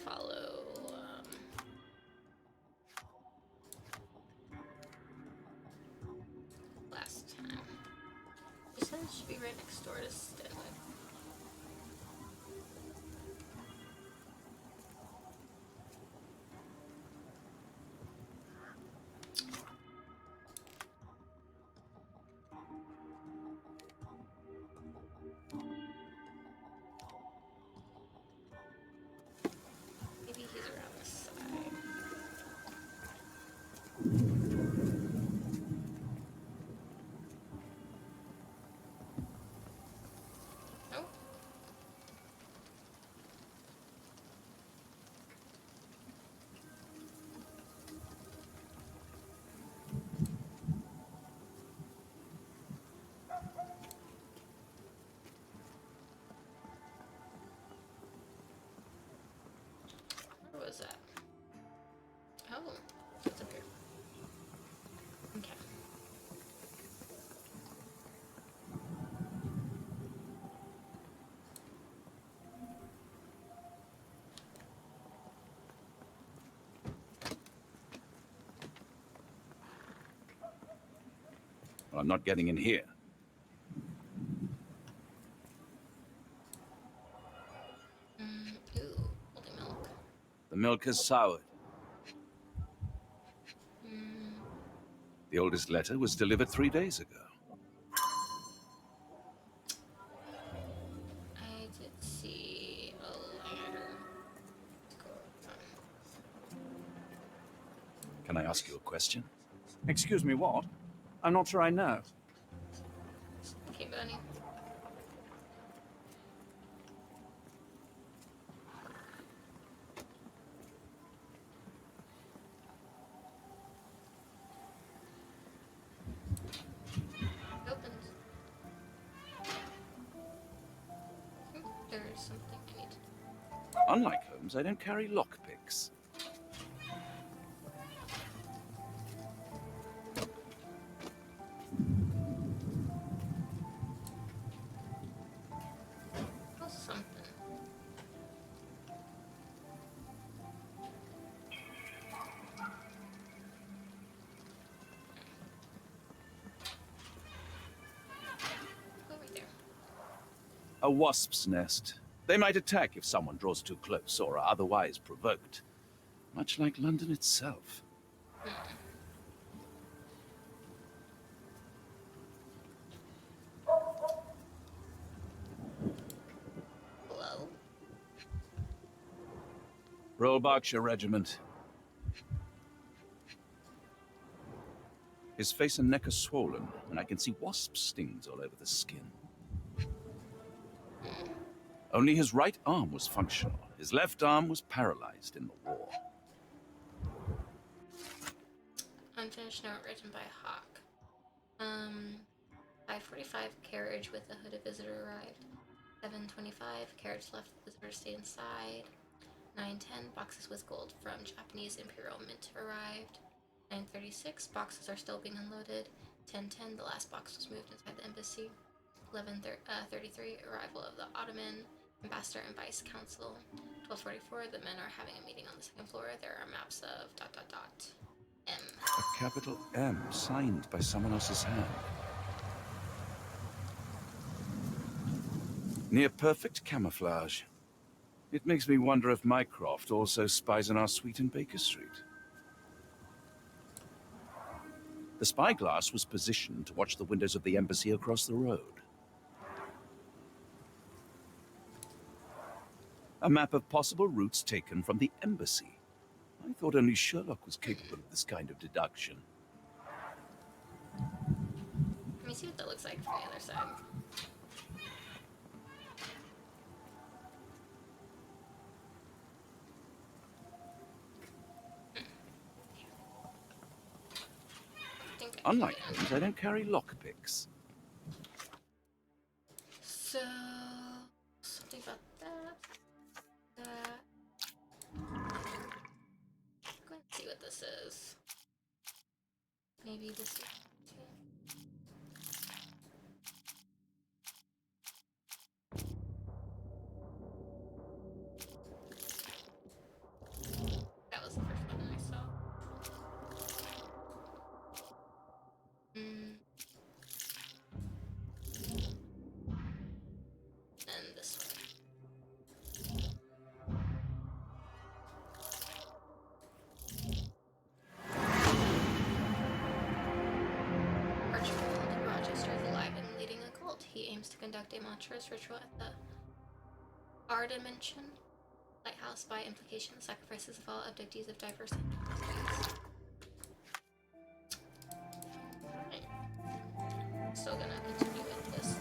follow. Last time. You said it should be right next door to Stanley. Maybe he's around this side. Oh. Where was that? Oh, it's up here. Okay. Well, I'm not getting in here. Ooh, moldy milk. The milk has soured. The oldest letter was delivered 3 days ago. I did see a ladder. Can I ask you a question? Excuse me, what? I'm not sure I know. Okay, Bunny. Opens. There's something I need. Unlike Holmes, I don't carry lockpicks. Oh, something. Go right there. A wasp's nest. They might attack if someone draws too close or are otherwise provoked. Much like London itself. Hello? Royal Berkshire Regiment. His face and neck are swollen, and I can see wasp stings all over the skin. Only his right arm was functional. His left arm was paralyzed in the war. Unfinished note written by Hawk. 5:45, carriage with a hooded visitor arrived. 7:25, carriage left, the visitor stayed inside. 9:10, boxes with gold from Japanese Imperial Mint arrived. 9:36, boxes are still being unloaded. 10:10, the last box was moved inside the embassy. 11:33, arrival of the Ottoman ambassador and vice consul. 12:44, the men are having a meeting on the second floor. There are maps of ... M. A capital M signed by someone else's hand. Near perfect camouflage. It makes me wonder if Mycroft also spies on our suite in Baker Street. The spyglass was positioned to watch the windows of the embassy across the road. A map of possible routes taken from the embassy. I thought only Sherlock was capable of this kind of deduction. Let me see what that looks like from the other side. Unlike Holmes, I don't carry lockpicks. So, something about that. Go and see what this is. Maybe this is. conduct a monstrous ritual at the R dimension lighthouse. By implication, the sacrifices of all abductees of diverse entities. Right. Still gonna continue with this.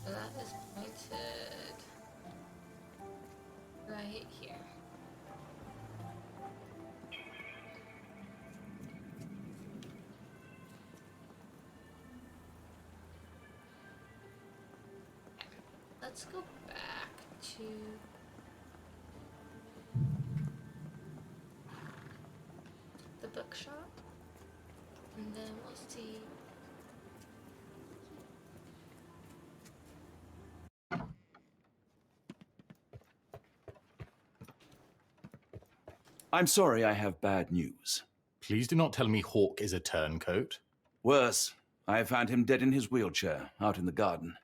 So that is pointed right here. Let's go back to the bookshop, and then we'll see. I'm sorry, I have bad news. Please do not tell me Hawk is a turncoat. Worse, I found him dead in his wheelchair, out in the garden.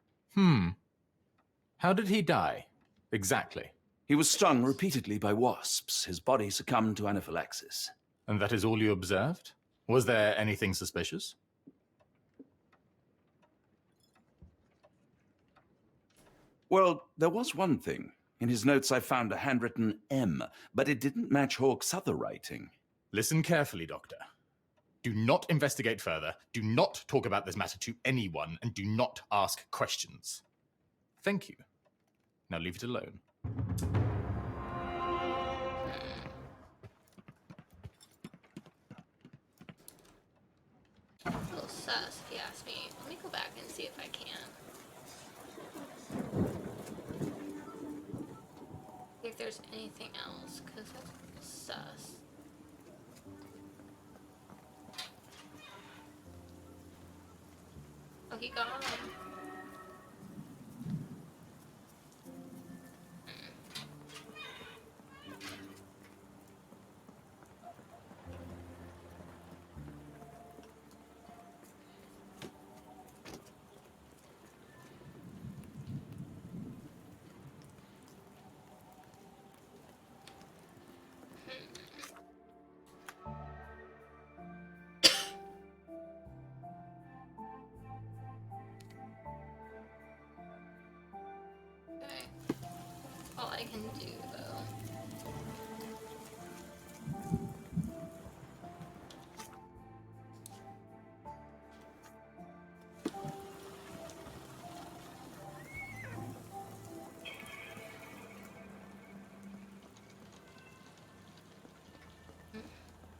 How did he die? Exactly. He was stung repeatedly by wasps. His body succumbed to anaphylaxis. And that is all you observed? Was there anything suspicious? Well, there was one thing. In his notes I found a handwritten M, but it didn't match Hawke's other writing. Listen carefully, Doctor. Do not investigate further, do not talk about this matter to anyone, and do not ask questions. Thank you. Now leave it alone. A little sus, if you ask me. Let me go back and see if I can. See if there's anything else, because that's a little sus. Oh, he gone. Okay. All I can do, though.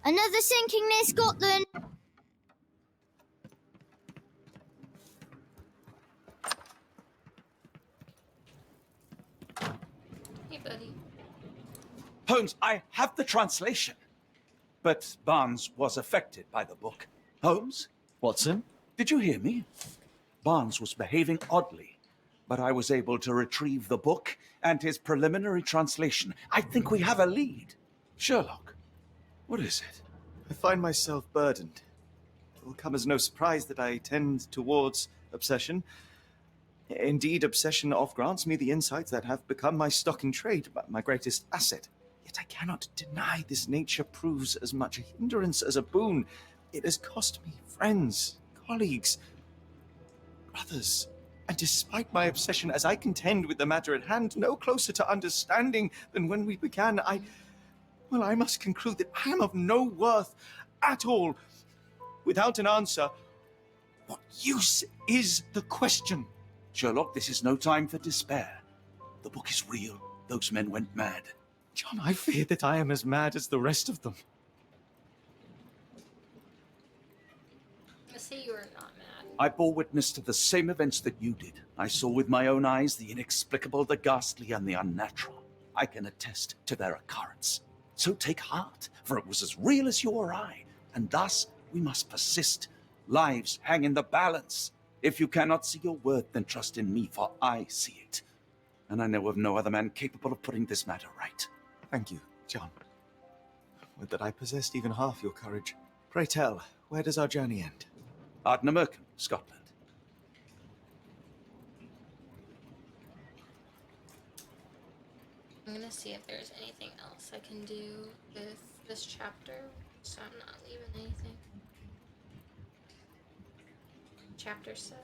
Another sinking near Scotland. Hey, buddy. Holmes, I have the translation. But Barnes was affected by the book. Holmes? Watson? Did you hear me? Barnes was behaving oddly, but I was able to retrieve the book and his preliminary translation. I think we have a lead. Sherlock, what is it? I find myself burdened. It will come as no surprise that I tend towards obsession. Indeed, obsession oft grants me the insights that have become my stock in trade, my greatest asset. Yet I cannot deny this nature proves as much a hindrance as a boon. It has cost me friends, colleagues, brothers. And despite my obsession, as I contend with the matter at hand, no closer to understanding than when we began, I must conclude that I am of no worth at all. Without an answer, what use is the question? Sherlock, this is no time for despair. The book is real. Those men went mad. John, I fear that I am as mad as the rest of them. I say you are not mad. I bore witness to the same events that you did. I saw with my own eyes the inexplicable, the ghastly, and the unnatural. I can attest to their occurrence. So take heart, for it was as real as you or I, and thus we must persist. Lives hang in the balance. If you cannot see your worth, then trust in me, for I see it. And I know of no other man capable of putting this matter right. Thank you, John. Would that I possessed even half your courage. Pray tell, where does our journey end? Ardnamurchan, Scotland. I'm gonna see if there's anything else I can do with this chapter, so I'm not leaving anything. Chapter 7.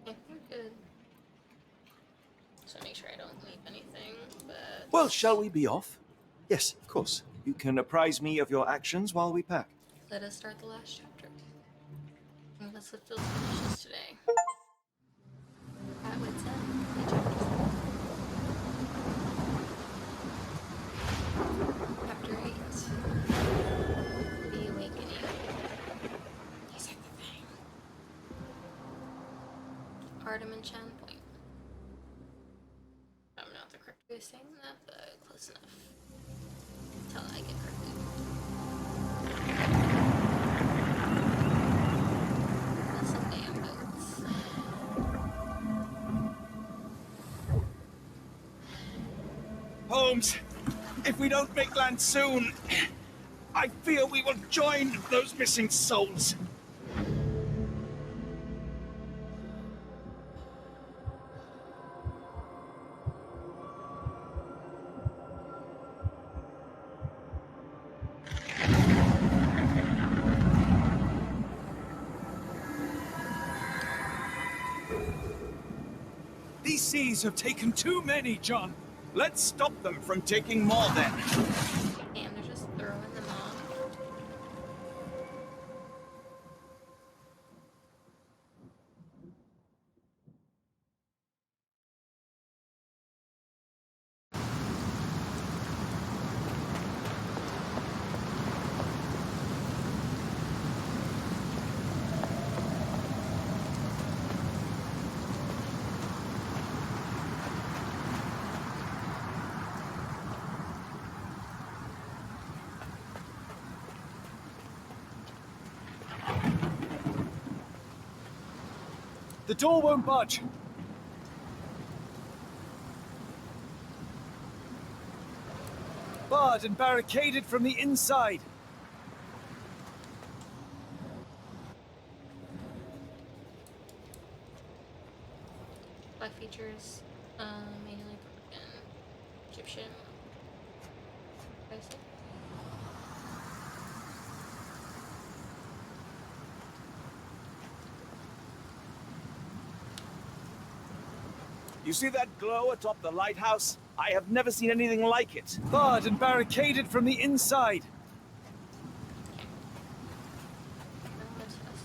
Okay, we're good. So make sure I don't leave anything, but... Well, shall we be off? Yes, of course. You can apprise me of your actions while we pack. Let us start the last chapter. And let's lift those finishes today. At wit's end. The chapter 7. Chapter 8. The Awakening. You said the thing. Artemin-chan Point. I'm not the correct way of saying that, but close enough. Until I get correctly. Some damn boats. Holmes, if we don't make land soon, I fear we will join those missing souls. These seas have taken too many, John. Let's stop them from taking more then. Damn, they're just throwing them off. The door won't budge. Barred and barricaded from the inside. Black features, manually broken. Egyptian. What did I say? You see that glow atop the lighthouse? I have never seen anything like it. Barred and barricaded from the inside. What's this?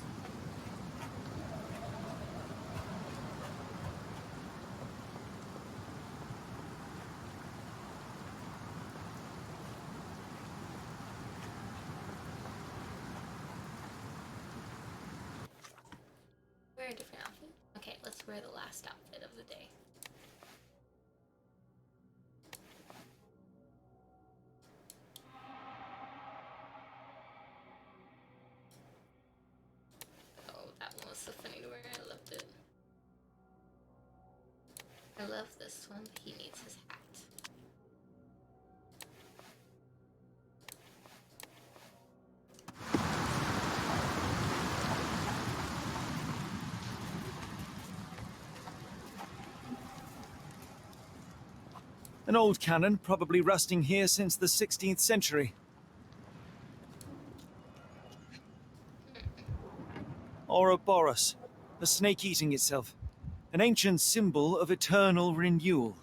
Wear a different outfit? Okay, let's wear the last outfit of the day. Oh, that one was so funny to wear. I loved it. I love this one, but he needs his hat. An old cannon, probably rusting here since the 16th century. Ouroboros, a snake eating itself. An ancient symbol of eternal renewal.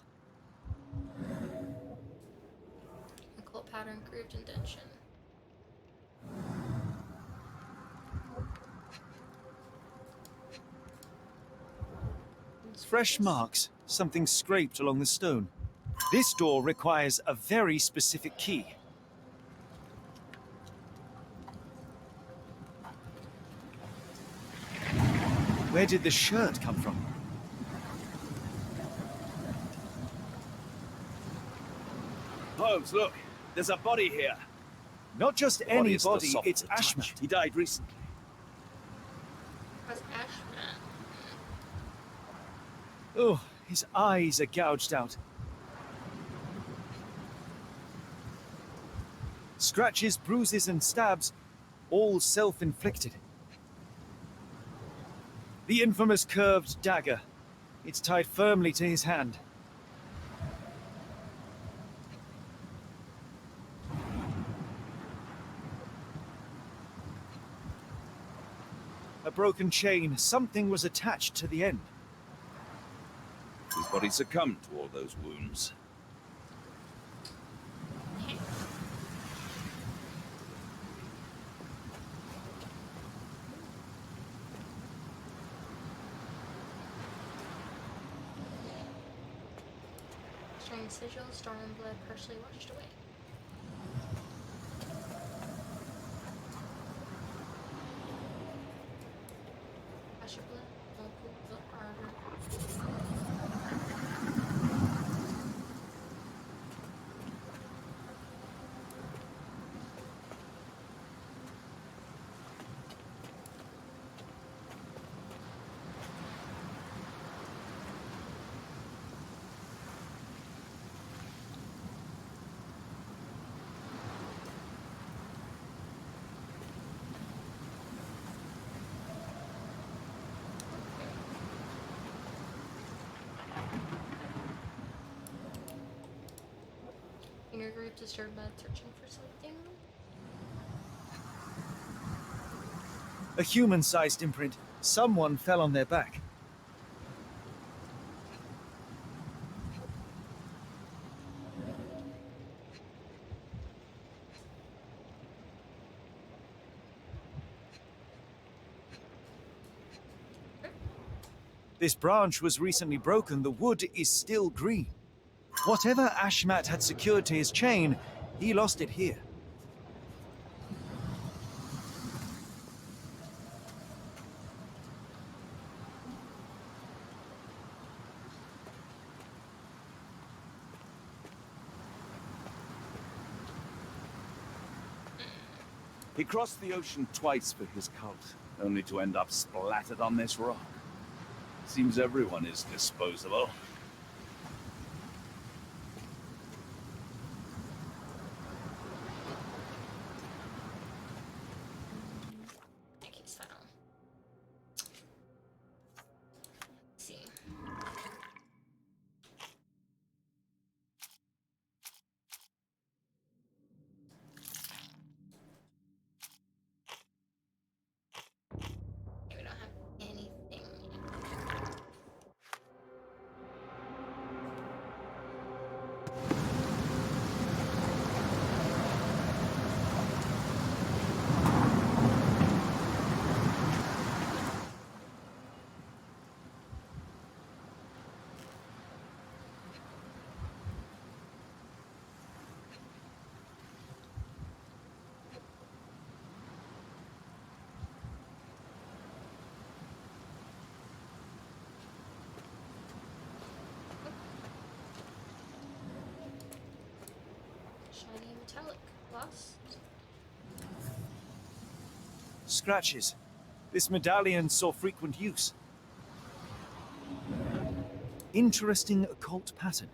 Occult pattern, grooved indention. Fresh marks, something scraped along the stone. This door requires a very specific key. Where did the shirt come from? Holmes, look. There's a body here. Not just The any is still body, soft it's to touch. Ashmat. He died recently. What's Ashman? Oh, his eyes are gouged out. Scratches, bruises, and stabs. all self-inflicted. The infamous curved dagger. It's tied firmly to his hand. A broken chain. Something was attached to the end. His body succumbed to all those wounds. Strange sigil, storm blood partially washed away. Flash of blood, multiple armor. Inner group disturbed by searching for something. A human-sized imprint. Someone fell on their back. This branch was recently broken. The wood is still green. Whatever Ashmat had secured to his chain, he lost it here. He crossed the ocean twice for his cult, only to end up splattered on this rock. Seems everyone is disposable. Case file. Let's see. Okay, we don't have anything yet. Shiny metallic. Lost. Scratches. This medallion saw frequent use. Interesting occult pattern.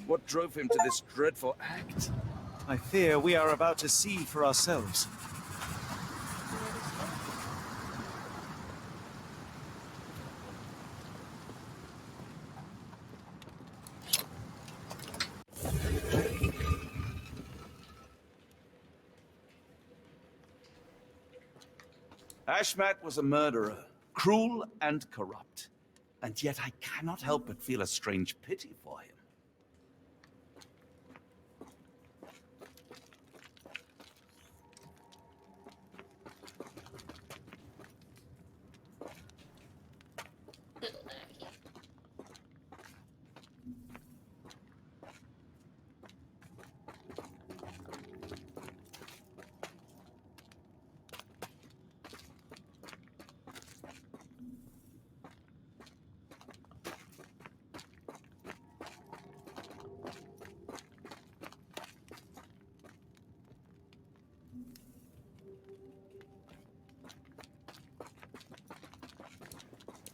What drove him to this dreadful act? I fear we are about to see for ourselves. Ashmat was a murderer, cruel and corrupt. And yet I cannot help but feel a strange pity for him. Little baggy.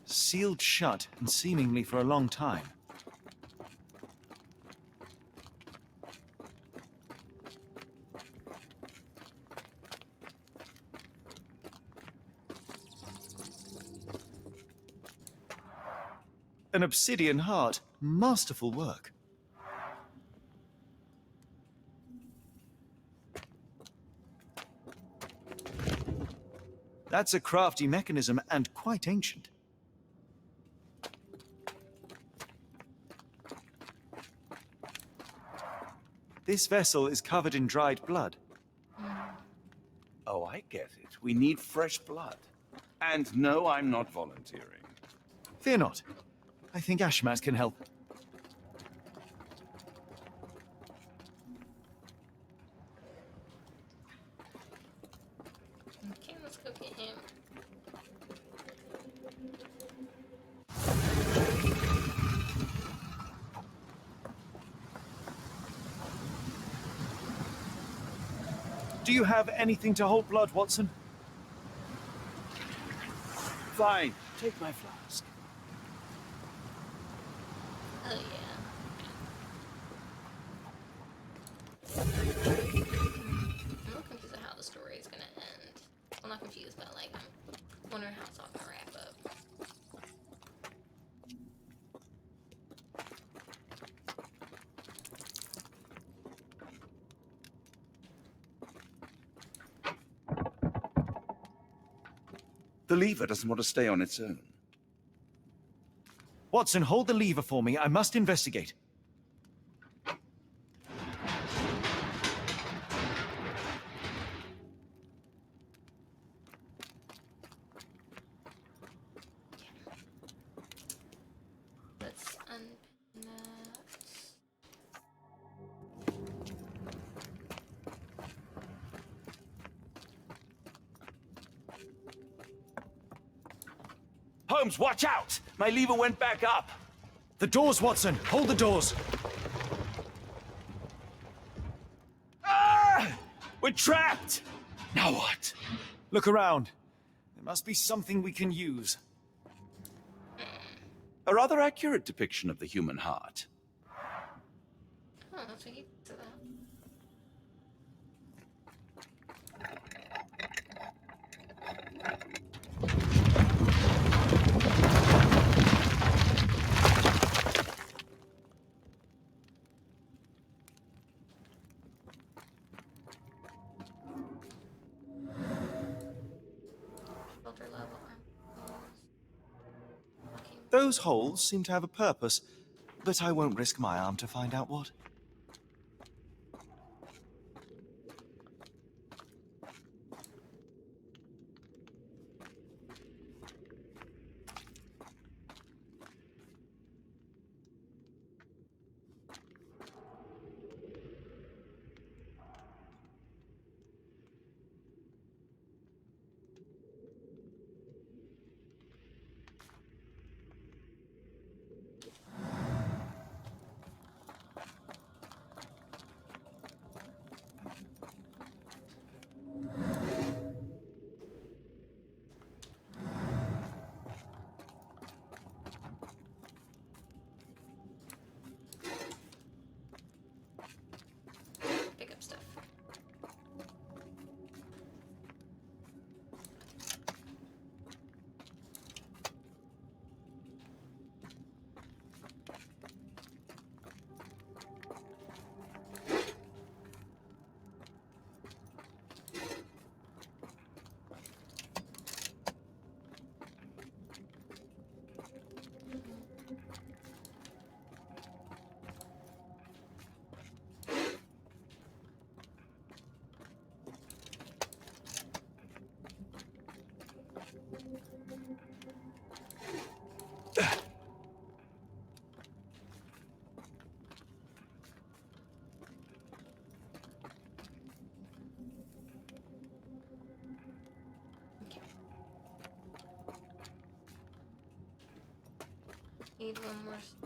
Sealed shut, and seemingly for a long time. An obsidian heart. Masterful work. That's a crafty mechanism and quite ancient. This vessel is covered in dried blood. Oh, I get it. We need fresh blood. And no, I'm not volunteering. Fear not. I think Ashmat can help. Okay, let's go get him. Do you have anything to hold blood, Watson? Fine. Take my flask. Oh yeah. I'm a little confused on how the story is gonna end. Well, not confused, but like I'm wondering how it's all gonna wrap up. The lever doesn't want to stay on its own. Watson, hold the lever for me. I must investigate. Let's unpin that. Holmes, watch out! My lever went back up. The doors, Watson! Hold the doors! Ah! We're trapped! Now what? Look around. There must be something we can use. A rather accurate depiction of the human heart. Oh, that's what he thinks of that. Filter level armholes. Fucking Those holes seem to have a purpose, but I won't risk my arm to find out what. pick up stuff. Okay. Need one more stick.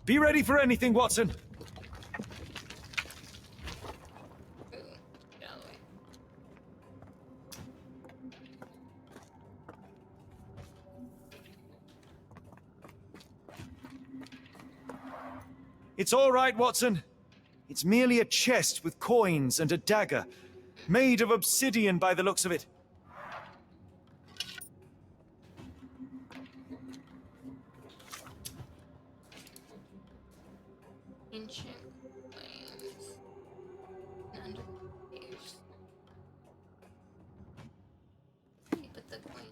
Be ready for anything, Watson! Ooh, get out of the way. It's all right, Watson. It's merely a chest with coins and a dagger, made of obsidian by the looks of it. Ancient coins. And underpairs. Okay, put the coin.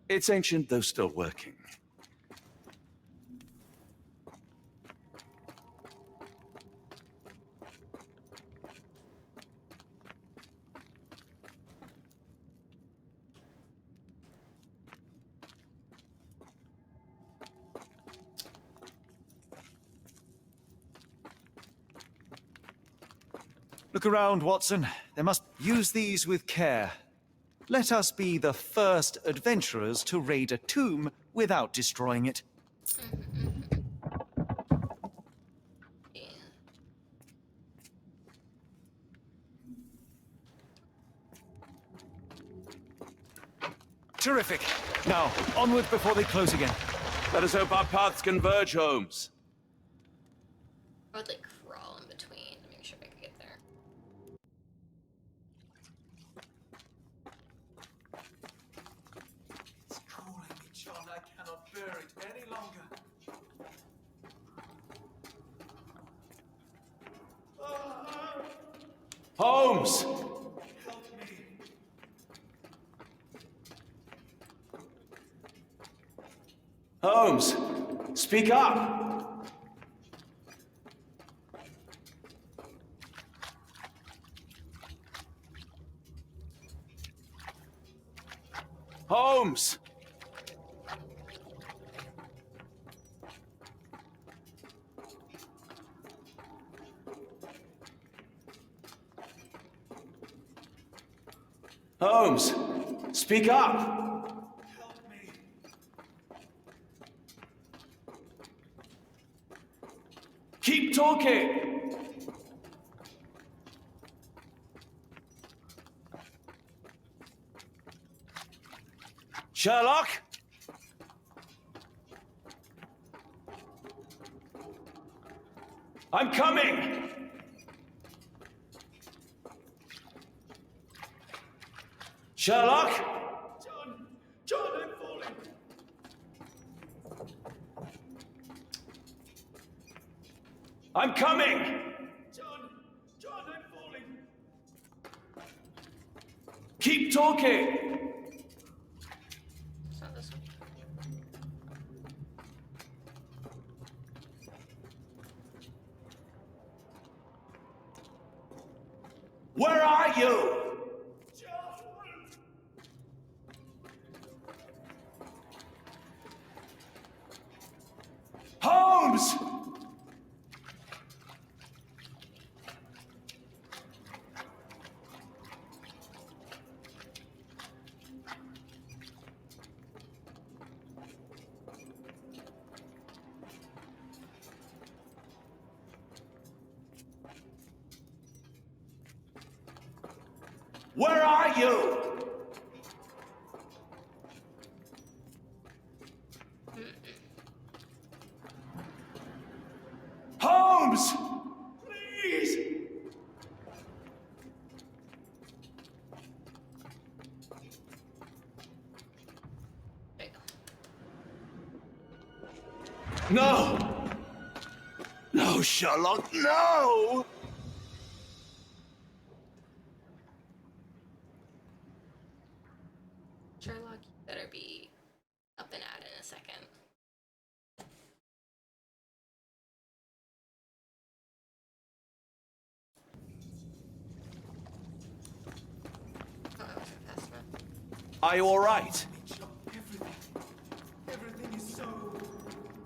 It's ancient, though still working. Look around, Watson. There must use these with care. Let us be the first adventurers to raid a tomb without destroying it. Yeah. Terrific. Now, onward before they close again. Let us hope our paths converge, Holmes. I would like crawl in between to make sure I could get there. It's calling me, John. I cannot bear it any longer. Holmes! Help me. Holmes! Speak up! Holmes! Holmes! Speak up! Help me. Keep talking! Sherlock? I'm coming! Sherlock? John, I'm falling. I'm coming! John, I'm falling. Keep talking! It's not this one. Where are you? Holmes! Where are you? Holmes! Please! There you go. No! No, Sherlock, no! Sherlock, you better be up and at it in a second. Oh, I was fast enough. Are you all right? Everything is so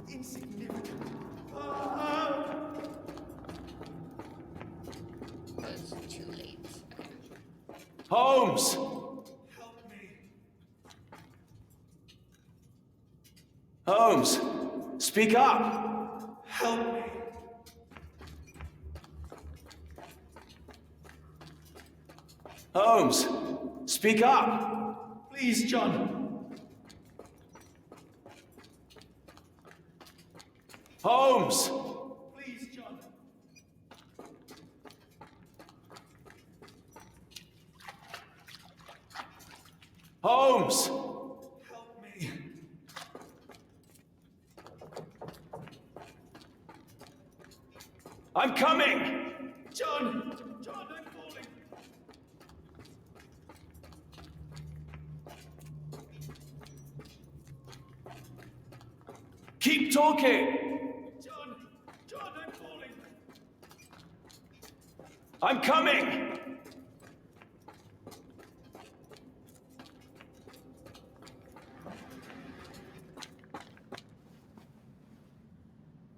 insignificant. Oh, it's too late. Okay. Holmes! Help me. Holmes! Speak up! Help me. Holmes, speak up! Please, John. Holmes! Please, John. Holmes! Help me. I'm coming! John! John, I'm falling. Keep talking! John! John, I'm falling. I'm coming!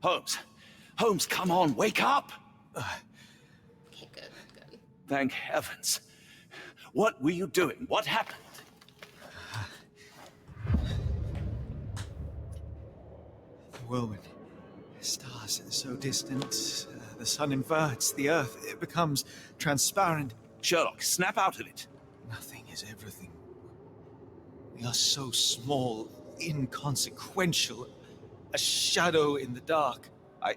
Holmes! Holmes, come on, wake up! Okay, good, good. Thank heavens. What were you doing? What happened? The whirlwind. Stars so distant. The sun inverts. The earth, it becomes transparent. Sherlock, snap out of it. Nothing is everything. We are so small, inconsequential. A shadow in the dark. I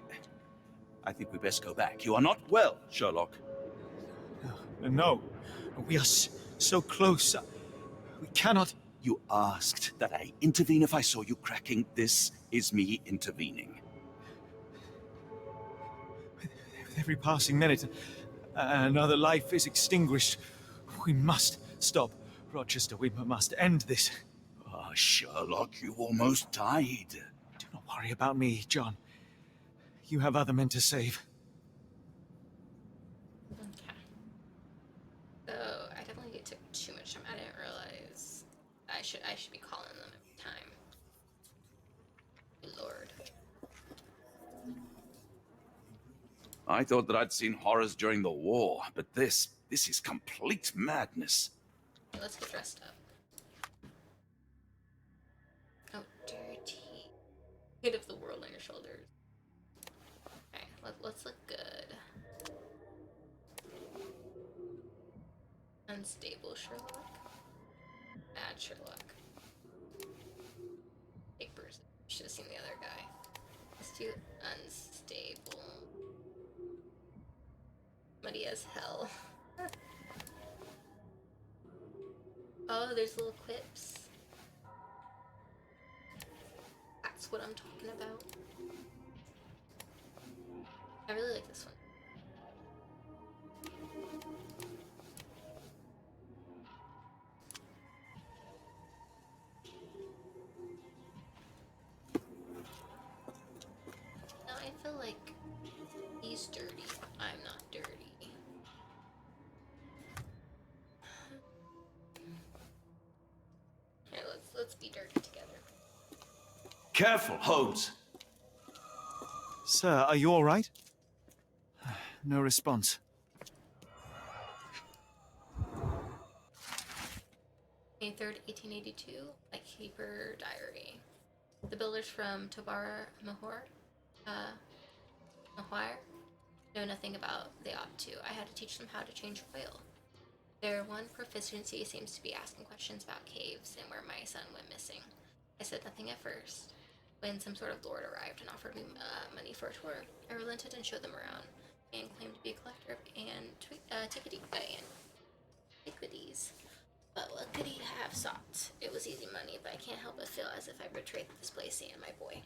think we best go back. You are not well, Sherlock. No. We are so close. We cannot. You asked that I intervene if I saw you cracking. This is me intervening. With every passing minute, another life is extinguished. We must stop. Rochester, we must end this. Ah, Sherlock, you almost died. Do not worry about me, John. You have other men to save. Okay. So I definitely took too much time. I didn't realize I should be calling them every time. Good Lord. I thought that I'd seen horrors during the war, but this is complete madness. Let's get dressed up. Oh, dirty. Weight of the world on your shoulders. Okay, let's look good. Unstable Sherlock. Bad Sherlock. Papers. Should have seen the other guy. Let's do unstable. Muddy as hell. Oh, there's little quips. That's what I'm talking about. I really like this one. Now I feel like he's dirty. I'm not dirty. Here, let's be dirty together. Careful, Holmes. Sir, are you all right? No response. May 3rd, 1882, a keeper diary. The builders from Tobar Mahore know nothing about they ought to. I had to teach them how to change oil. Their one proficiency seems to be asking questions about caves and where my son went missing. I said nothing at first. When some sort of lord arrived and offered me money for a tour, I relented and showed them around, and claimed to be a collector of antiquities. But what could he have sought? It was easy money, but I can't help but feel as if I betrayed this place and my boy.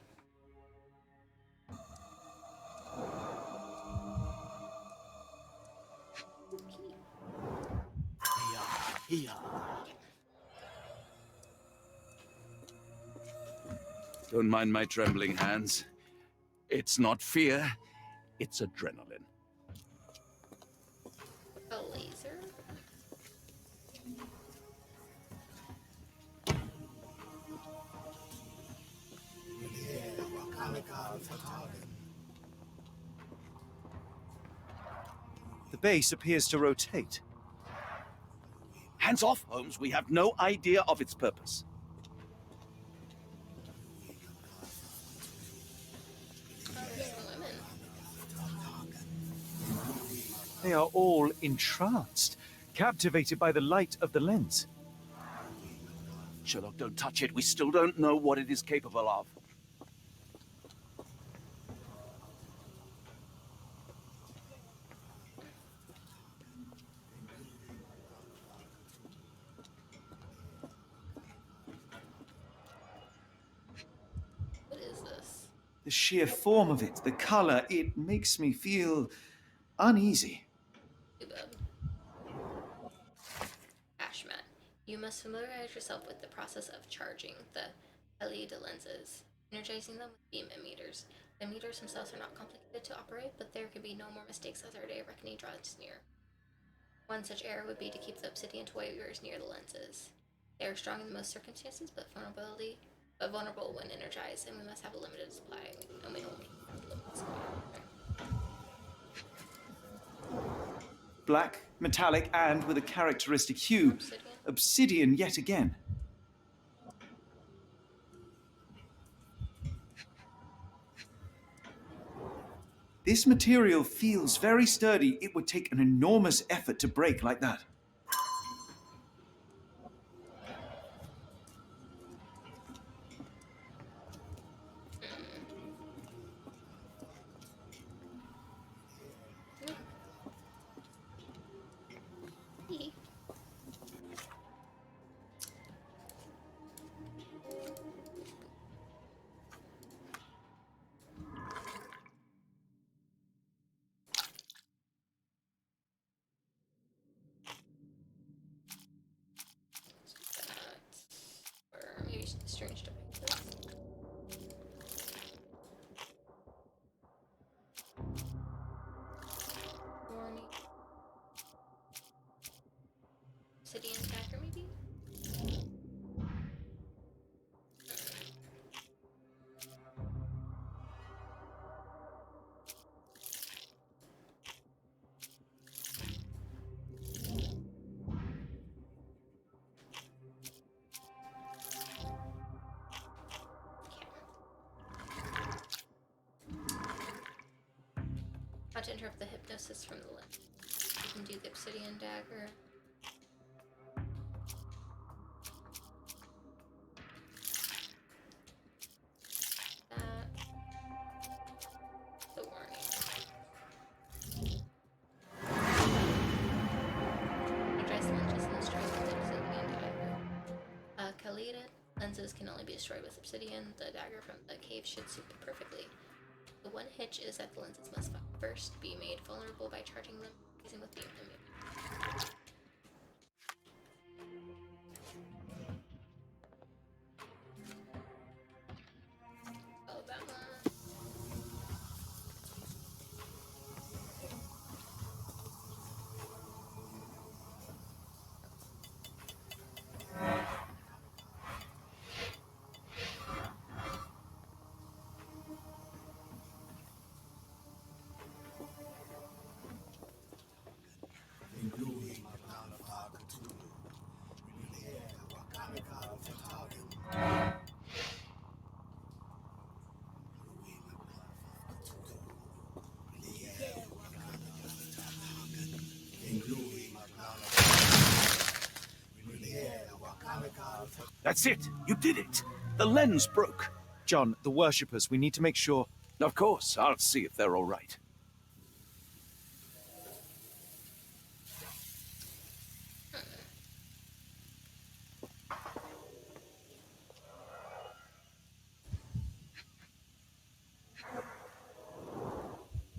Don't mind my trembling hands. It's not fear, it's adrenaline. A laser? The base appears to rotate. Hands off, Holmes. We have no idea of its purpose. Oh, there's some women. They are all entranced. captivated by the light of the lens. Sherlock, don't touch it. We still don't know what it is capable of. What is this? The sheer form of it, the color, it makes me feel uneasy. Too bad. Ashmat, you must familiarize yourself with the process of charging the LED lenses, energizing them with beam emitters. The emitters themselves are not complicated to operate, but there can be no more mistakes as our day of reckoning draws near. One such error would be to keep the obsidian toy viewers near the lenses. They are strong in most circumstances, but vulnerable when energized, and we must have a limited supply, and we only have a limited supply. Black, metallic, and with a characteristic hue. Obsidian? Obsidian yet again. This material feels very sturdy. It would take an enormous effort to break like that. Or maybe strange devices. Warning. Obsidian dagger, maybe? How to interrupt the hypnosis from the lens. You can do the obsidian dagger. That. The warning. Address lenses and strike with the obsidian dagger. Calculated lenses can only be destroyed with obsidian. The dagger from the cave should suit it perfectly. The one hitch is that the lenses must first be made vulnerable by charging them using with beam emitter. Oh, that one. That's it. You did it. The lens broke. John, the worshippers, we need to make sure. Of course, I'll see if they're all right.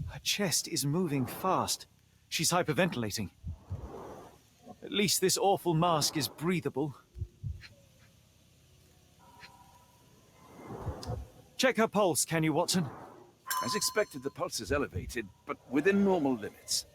Her chest is moving fast. She's hyperventilating. At least this awful mask is breathable. Check her pulse, can you, Watson? As expected, the pulse is elevated, but within normal limits.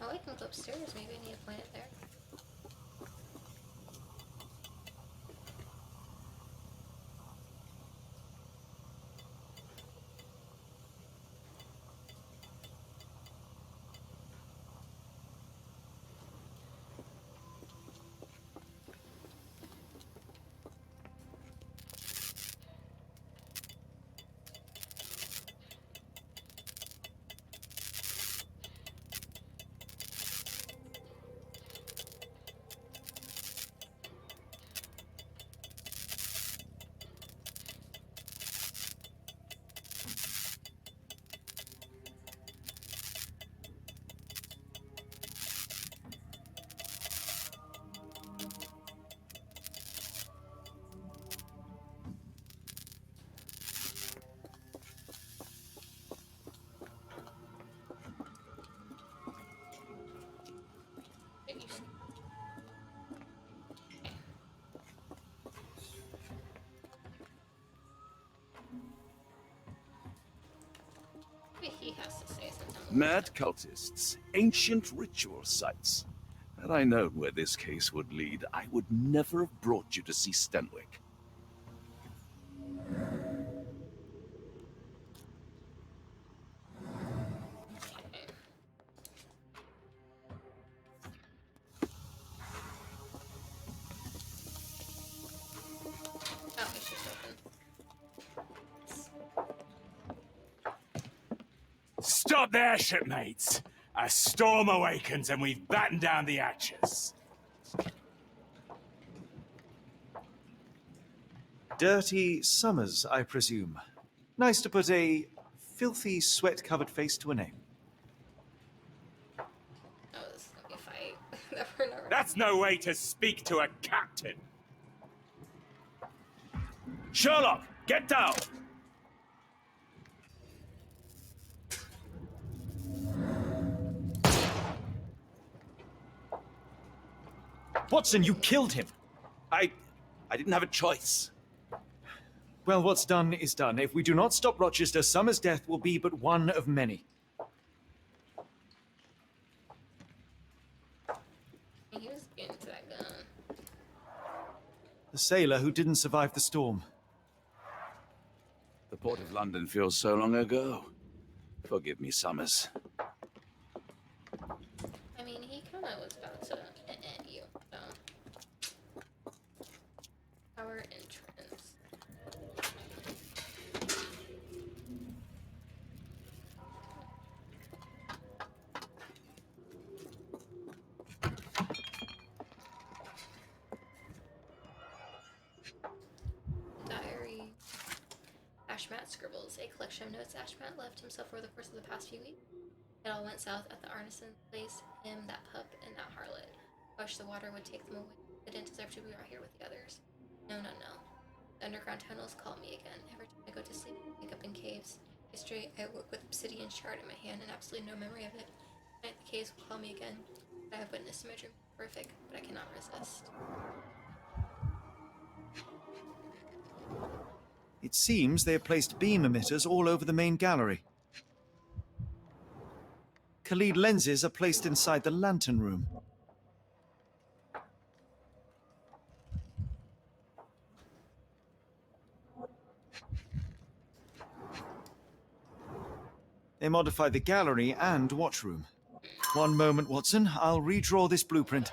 Oh, I can go upstairs. Maybe I need to point it there. Maybe he has to say something. Mad cultists, ancient ritual sites. Had I known where this case would lead, I would never have brought you to see Stenwick. Oh, it's just open. Stop there, shipmates! A storm awakens and we've battened down the hatches. Dirty Summers, I presume. Nice to put a filthy, sweat-covered face to a name. Oh, this is gonna be a fight. That we're not. That's no way to speak to a captain. Sherlock, get down! Watson, you killed him! I didn't have a choice. Well, what's done is done. If we do not stop Rochester, Summer's death will be but one of many. He was getting to that gun. The sailor who didn't survive the storm. The port of London feels so long ago. Forgive me, Summers. I mean, he kind of was about to you. So. Our entrance. Diary. Ashmat scribbles, a collection of notes Ashmat left himself over the course of the past few weeks. It all went south at the Arneson place, him, that pup, and that harlot. I wish the water would take them away. They didn't deserve to be out here with the others. No, no, no. The underground tunnels call me again. Every time I go to sleep, I wake up in caves. Yesterday, I woke with obsidian shard in my hand and absolutely no memory of it. Tonight, the caves will call me again. What I have witnessed in my dream is horrific, but I cannot resist. It seems they have placed beam emitters all over the main gallery. Khalid lenses are placed inside the lantern room. They modified the gallery and watchroom. One moment, Watson. I'll redraw this blueprint.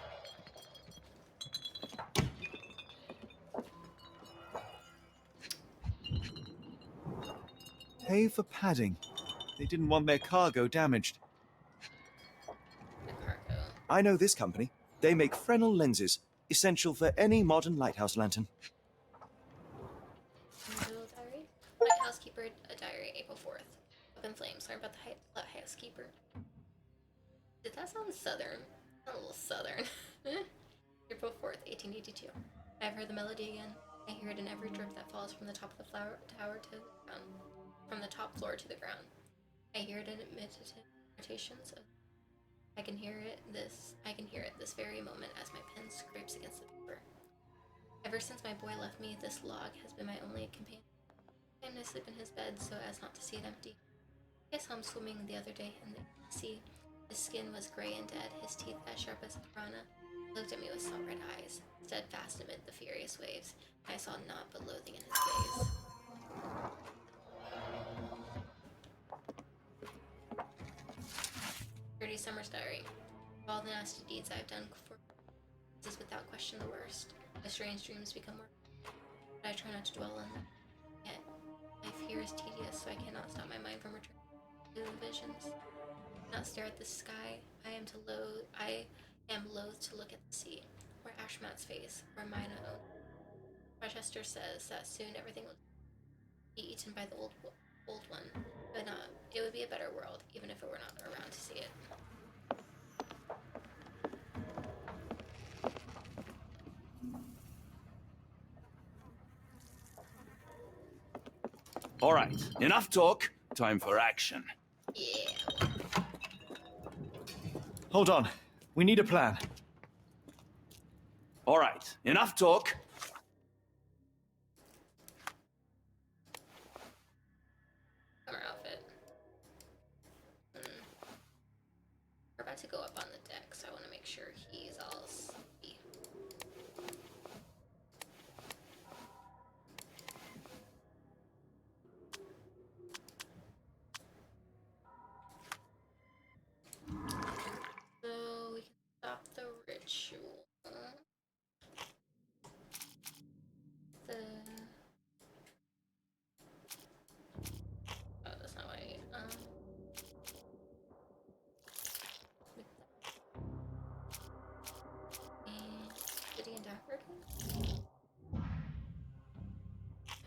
Pay for padding. They didn't want their cargo damaged. The cargo. I know this company. They make Fresnel lenses, essential for any modern lighthouse lantern. Little diary. Lighthousekeeper, a diary, April 4th. Up in flames. Learn about the lighthousekeeper. Did that sound southern? A little southern. April 4th, 1882. I've heard the melody again. I hear it in every drip that falls from the top of the flower tower to the ground. From the top floor to the ground. I hear it in imitations of. I can hear it this very moment as my pen scrapes against the paper. Ever since my boy left me, this log has been my only companion. I sleep in his bed so as not to see it empty. I saw him swimming the other day in the sea. His skin was gray and dead, his teeth as sharp as a piranha. He looked at me with salt-red eyes, steadfast amid the furious waves, and I saw naught but loathing in his gaze. Dirty Summer's Diary. Of all the nasty deeds I have done for this is without question the worst. My strange dreams become worse, but I try not to dwell on them. Yet, life here is tedious, so I cannot stop my mind from returning to the visions. I cannot stare at the sky. I am loath to look at the sea, or Ashmat's face, or mine own. Rochester says that soon everything will be eaten by the old one, but not. It would be a better world, even if it were not around to see it. All right, enough talk. Time for action. Yeah. Hold on. We need a plan. All right, enough talk. Summer outfit. We're about to go up on the deck, so I want to make sure he's all sleepy. So we can stop the ritual. Oh, that's not what I need. And City and Dapper again?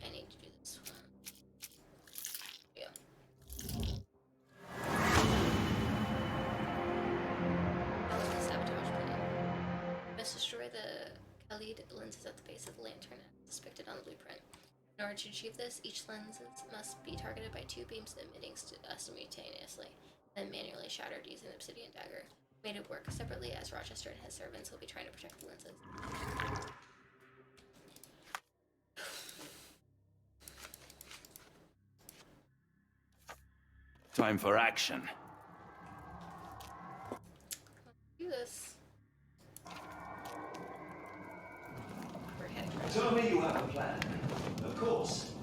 I need to do this one. Yeah. Follow the sabotage plan. Must destroy the Khalid lenses at the base of the lantern as depicted on the blueprint. In order to achieve this, each lens must be targeted by 2 beams emitting simultaneously, then manually shattered using the obsidian dagger. Made it work separately as Rochester and his servants will be trying to protect the lenses. Time for action. Do this. We're heading right. Tell me you have a plan. Of course.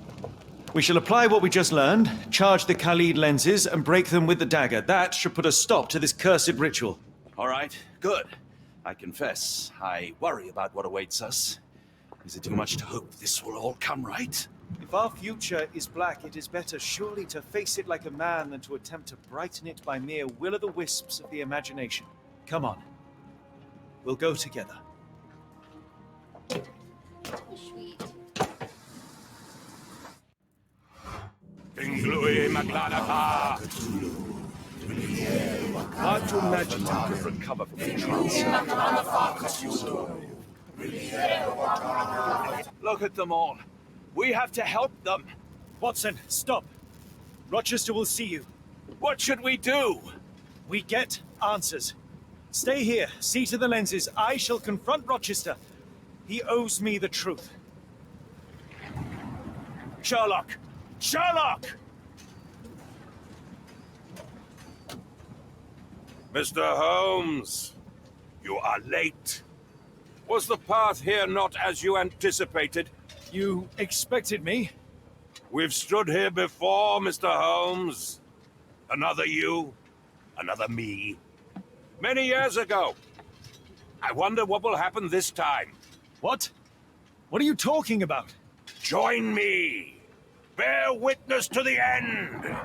We shall apply what we just learned, charge the Khalid lenses, and break them with the dagger. That should put a stop to this cursed ritual. All right, good. I confess, I worry about what awaits us. Is it too much to hope this will all come right? If our future is black, it is better surely to face it like a man than to attempt to brighten it by mere will-o'-the-wisps of the imagination. Come on. We'll go together. Sweet. Hard to imagine you could recover from the trance. Look at them all. We have to help them. Watson, stop. Rochester will see you. What should we do? We get answers. Stay here, see to the lenses. I shall confront Rochester. He owes me the truth. Sherlock! Sherlock! Mr. Holmes, you are late. Was the path here not as you anticipated? You expected me? We've stood here before, Mr. Holmes. Another you, another me. Many years ago. I wonder what will happen this time. What? What are you talking about? Join me. Bear witness to the end.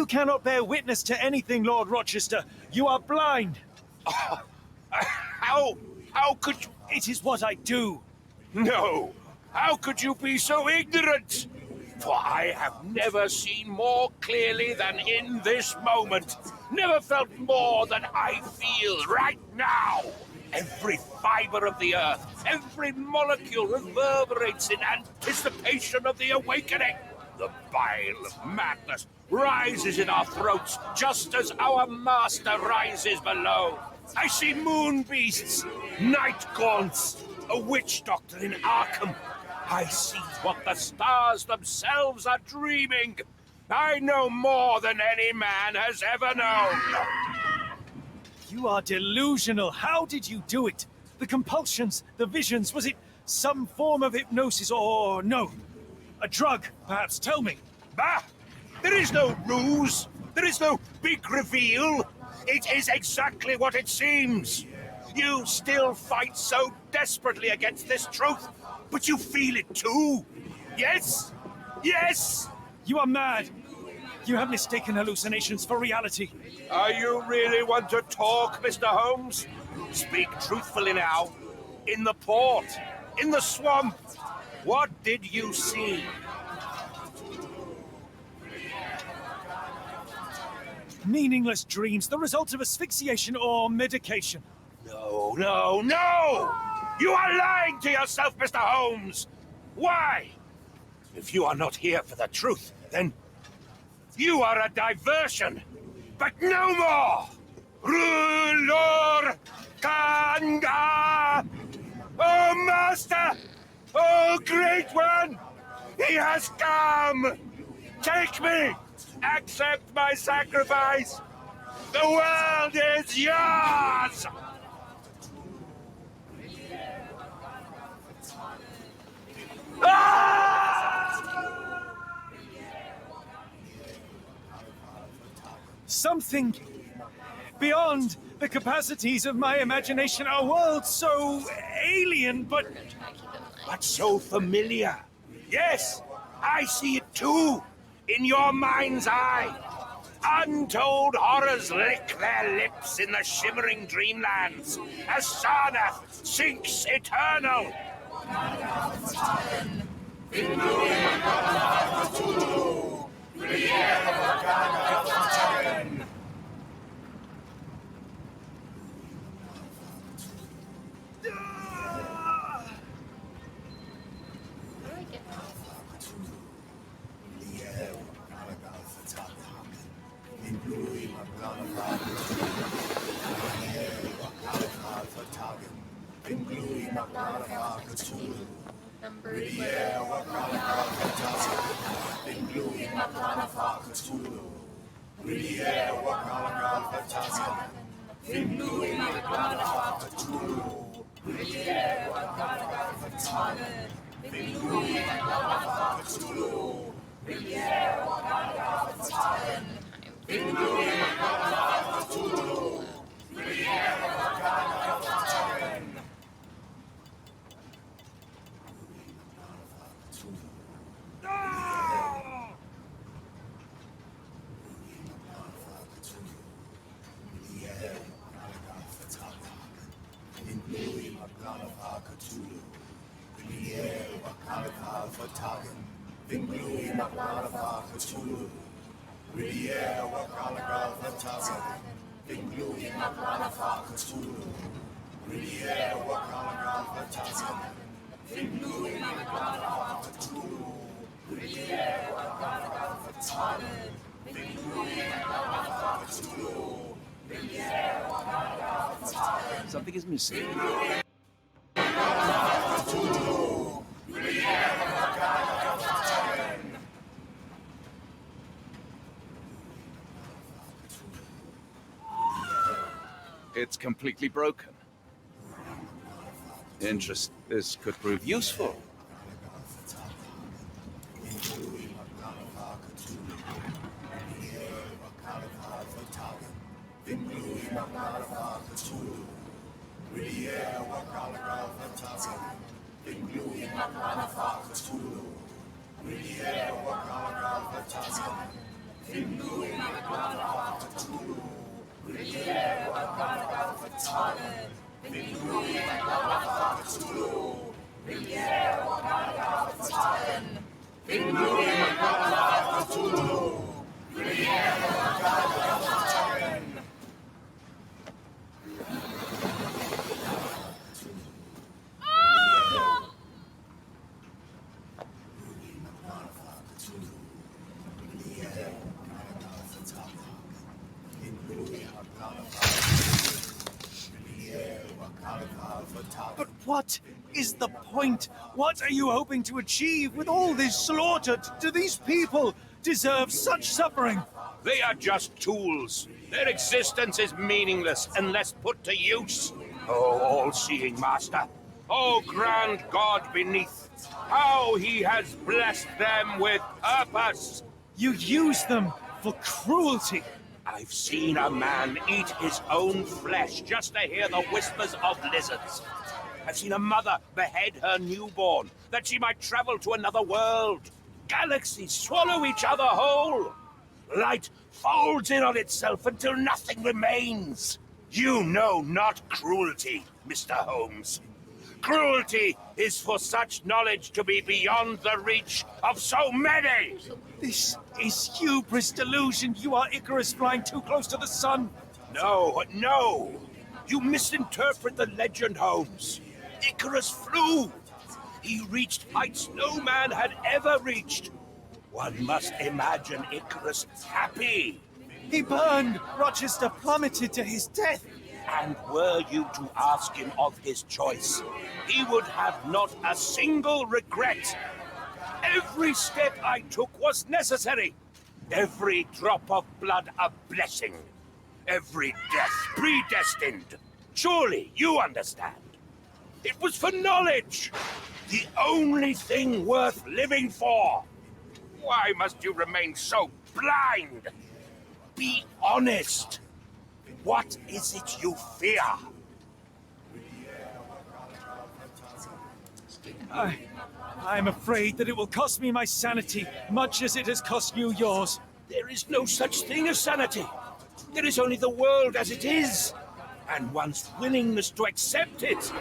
You cannot bear witness to anything, Lord Rochester. You are blind. How could you... It is what I do. No! How could you be so ignorant? For I have never seen more clearly than in this moment. Never felt more than I feel right now. Every fiber of the earth, every molecule reverberates in anticipation of the awakening. The bile of madness rises in our throats just as our master rises below. I see moon beasts, night gaunts, a witch doctor in Arkham. I see what the stars themselves are dreaming. I know more than any man has ever known. You are delusional. How did you do it? The compulsions, the visions, was it some form of hypnosis or no? A drug, perhaps? Tell me. Bah! There is no ruse. There is no big reveal. It is exactly what it seems. You still fight so desperately against this truth, but you feel it too. Yes? Yes? You are mad. You have mistaken hallucinations for reality. Are you really want to talk, Mr. Holmes? Speak truthfully now. In the port, in the swamp, what did you see? Meaningless dreams, the result of asphyxiation or medication. No, no, no! You are lying to yourself, Mr. Holmes! Why? If you are not here for the truth, then you are a diversion. But no more! Rulor Kanga! Oh, Master! Oh, Great One! He has come! Take me! Accept my sacrifice! The world is yours! Something beyond the capacities of my imagination. A world so alien, but So familiar. Yes, I see it too, in your mind's eye. Untold horrors lick their lips in the shimmering dreamlands as Sarnath sinks eternal. How do I get off? Numbered Something is missing. It's completely broken. Interest. This could prove useful. But what is the point? What are you hoping to achieve with all this slaughter? Do these people deserve such suffering? They are just tools. Their existence is meaningless unless put to use. Oh, all-seeing master. Oh, grand God beneath. How he has blessed them with purpose. You use them for cruelty. I've seen a man eat his own flesh just to hear the whispers of lizards. I've seen a mother behead her newborn that she might travel to another world. Galaxies swallow each other whole. Light folds in on itself until nothing remains. You know not cruelty, Mr. Holmes. Cruelty is for such knowledge to be beyond the reach of so many. This is hubris delusion. You are Icarus flying too close to the sun. No, no. You misinterpret the legend, Holmes. Icarus flew. He reached heights no man had ever reached. One must imagine Icarus happy. He burned. Rochester plummeted to his death. And were you to ask him of his choice, he would have not a single regret. Every step I took was necessary. Every drop of blood a blessing. Every death predestined. Surely you understand. It was for knowledge. The only thing worth living for. Why must you remain so blind? Be honest. What is it you fear? I'm afraid that it will cost me my sanity, much as it has cost you yours. There is no such thing as sanity. There is only the world as it is, and one's willingness to accept it.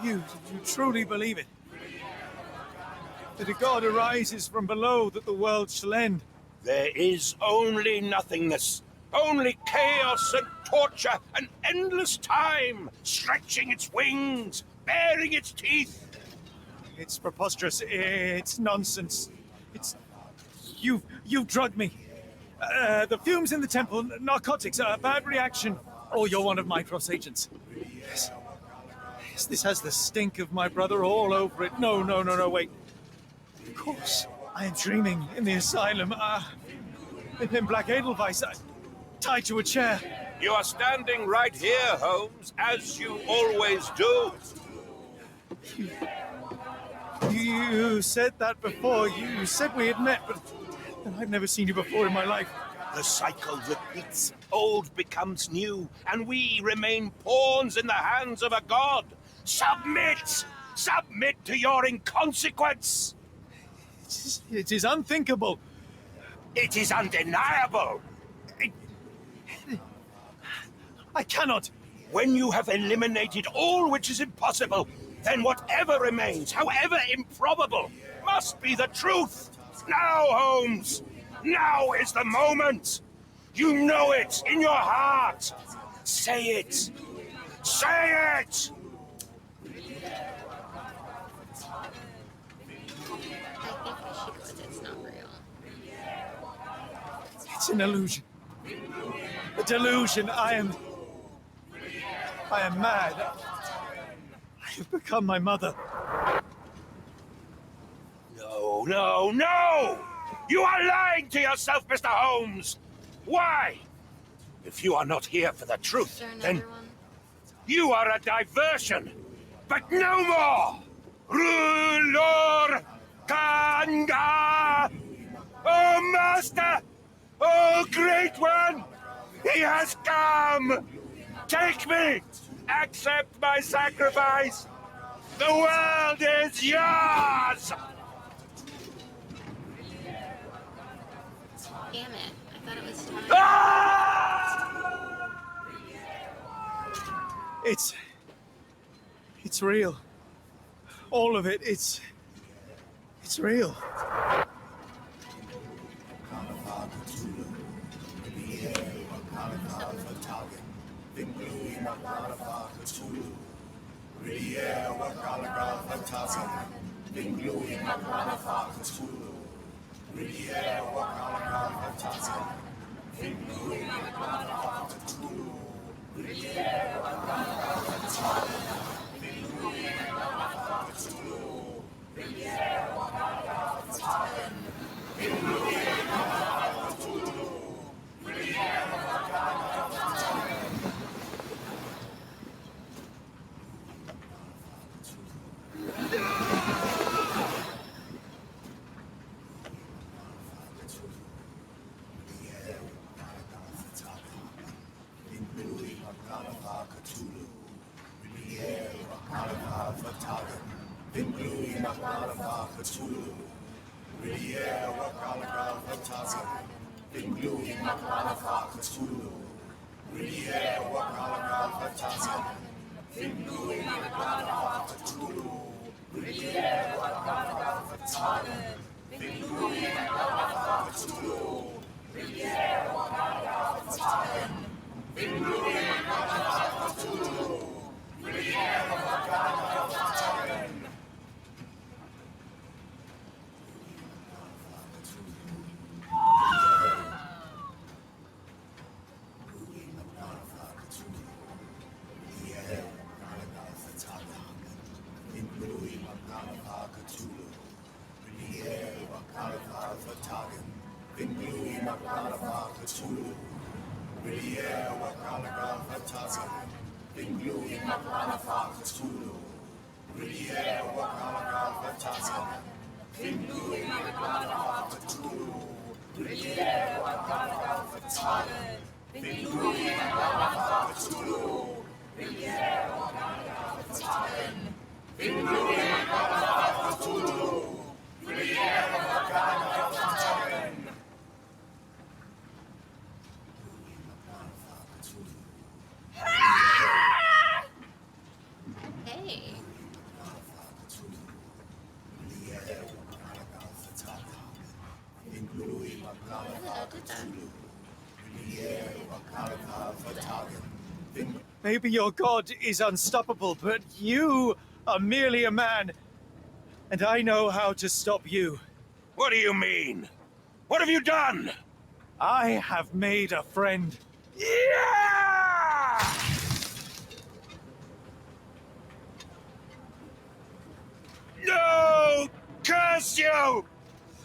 You truly believe it? That a god arises from below, that the world shall end? There is only nothingness, only chaos and torture and endless time, stretching its wings, baring its teeth. It's preposterous. It's nonsense. It's... You've drugged me. The fumes in the temple, narcotics, a bad reaction. Or you're one of my cross agents. Yes. Yes, this has the stink of my brother all over it. No, wait. Of course, I am dreaming in the asylum. In Black Edelweiss, tied to a chair. You are standing right here, Holmes, as you always do. You said that before. You said we had met, but I've never seen you before in my life. The cycle repeats. Old becomes new, and we remain pawns in the hands of a god. Submit! Submit to your inconsequence! It is unthinkable. It is undeniable. I cannot. When you have eliminated all which is impossible, then whatever remains, however improbable, must be the truth. Now, Holmes, now is the moment. You know it in your heart. Say it. Say it! I think I should go with it's not real. It's an illusion. A delusion. I am mad. I have become my mother. No! You are lying to yourself, Mr. Holmes! Why? If you are not here for the truth, Is there then another one? you are a diversion. But no more! Rulor Kanga! Oh, Master! Oh, Great One! He has come! Take me! Accept my sacrifice! The world is yours! Damn it. I thought it was time. Ah! It's real. All of it. It's real. did that? Maybe your god is unstoppable, but you are merely a man, and I know how to stop you. What do you mean? What have you done? I have made a friend. Yeah! No! Curse you!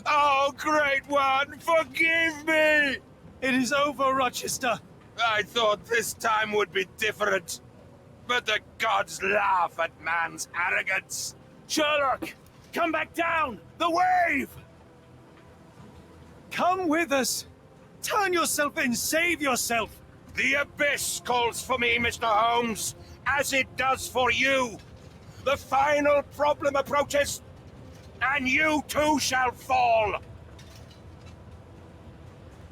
Oh, great one, forgive me! It is over, Rochester. I thought this time would be different. But the gods laugh at man's arrogance. Sherlock, come back down! The wave! Come with us! Turn yourself in, save yourself! The abyss calls for me, Mr. Holmes, as it does for you. The final problem approaches, and you too shall fall.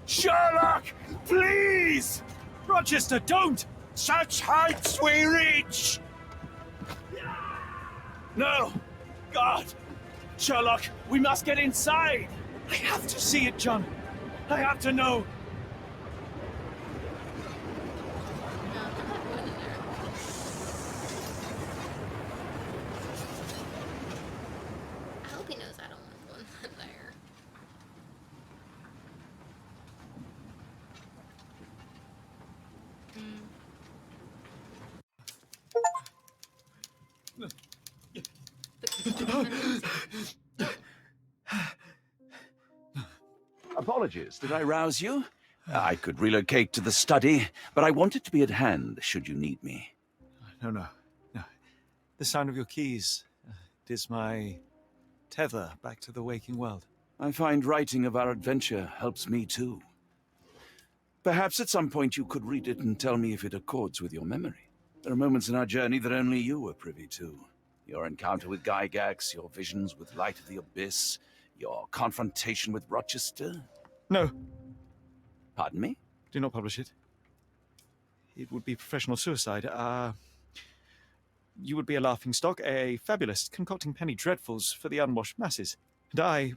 Sherlock, please! Rochester, don't! Such heights we reach! No! God! Sherlock, we must get inside! I have to see it, John. I have to know. No, I'm not going in there. I hope he knows I don't want to go in there. Apologies, did I rouse you? I could relocate to the study, but I wanted to be at hand should you need me. No. The sound of your keys. It is my tether back to the waking world. I find writing of our adventure helps me too. Perhaps at some point you could read it and tell me if it accords with your memory. There are moments in our journey that only you were privy to. Your encounter with Gygax, your visions with Light of the Abyss, your confrontation with Rochester. No, Pardon me? do not publish it. It would be professional suicide. You would be a laughingstock, a fabulist, concocting penny dreadfuls for the unwashed masses. And I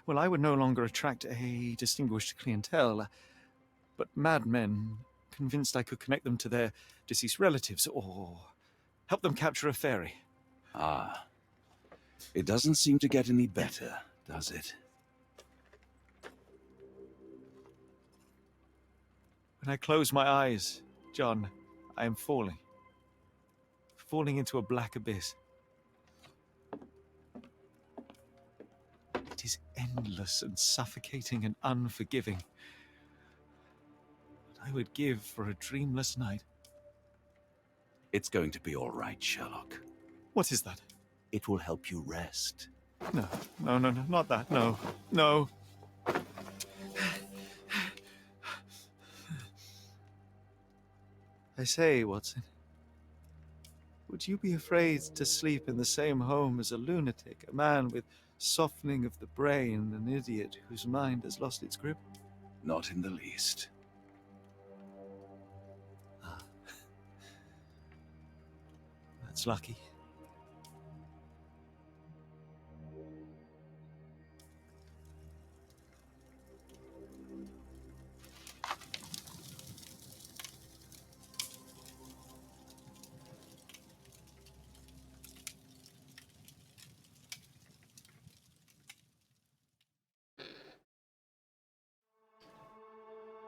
would no longer attract a distinguished clientele, but madmen convinced I could connect them to their deceased relatives or help them capture a fairy. Ah. It doesn't seem to get any better, does it? When I close my eyes, John, I am falling. Falling into a black abyss. It is endless and suffocating and unforgiving. What I would give for a dreamless night. It's going to be all right, Sherlock. What is that? It will help you rest. No, not that. No. I say, Watson, would you be afraid to sleep in the same home as a lunatic, a man with softening of the brain, an idiot whose mind has lost its grip? Not in the least. That's lucky.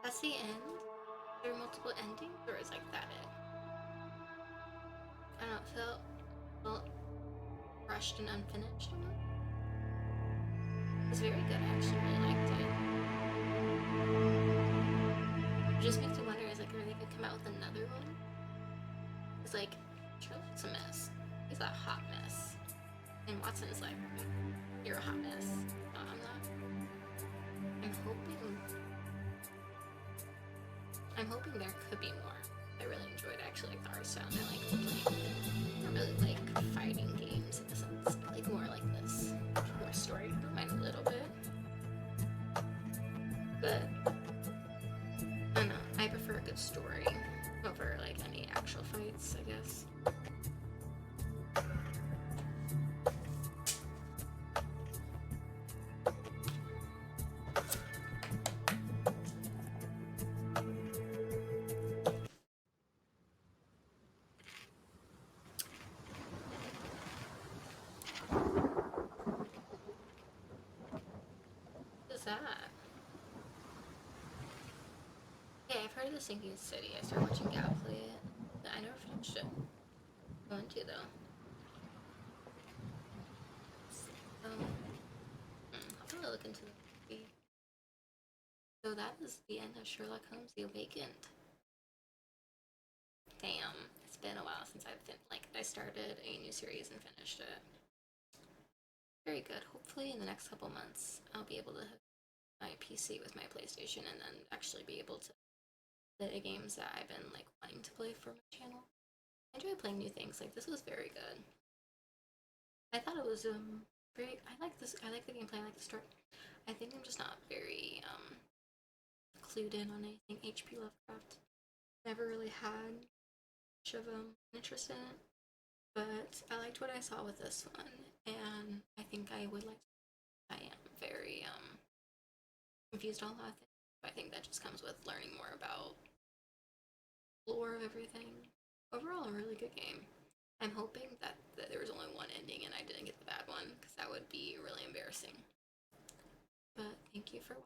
That's the end? There are multiple endings, or is like that it? I don't feel rushed and unfinished enough. It was very good. I actually really liked it. It just makes me wonder: is like, are they gonna come out with another one? It's like Sherlock's a mess. He's a hot mess, and Watson's like, you're a hot mess. No, I'm not. I'm hoping there could be more. I really enjoyed actually like the art style. I like playing. I really like fighting games in a sense. I like more like this. More story. I don't mind a little bit. But I don't know. I prefer a good story over like any actual fights, I guess. started The Sinking City. I started watching Gab play it, but I never finished it. I want to though. I'll probably look into the movie. So that is the end of Sherlock Holmes: The Awakened. Damn, it's been a while since I started a new series and finished it. Very good. Hopefully in the next couple months I'll be able to hook my PC with my PlayStation and then actually be able to play the games that I've been like wanting to play for my channel. I enjoy playing new things. Like this was very good. I thought it was very. I like this. I like the gameplay. I like the story. I think I'm just not very clued in on anything H.P. Lovecraft. Never really had much of interest in it, but I liked what I saw with this one, and I think I would like. I am very confused on a lot of things. I think that just comes with learning more about lore of everything. Overall, a really good game. I'm hoping that there was only one ending and I didn't get the bad one, because that would be really embarrassing. But thank you for watching.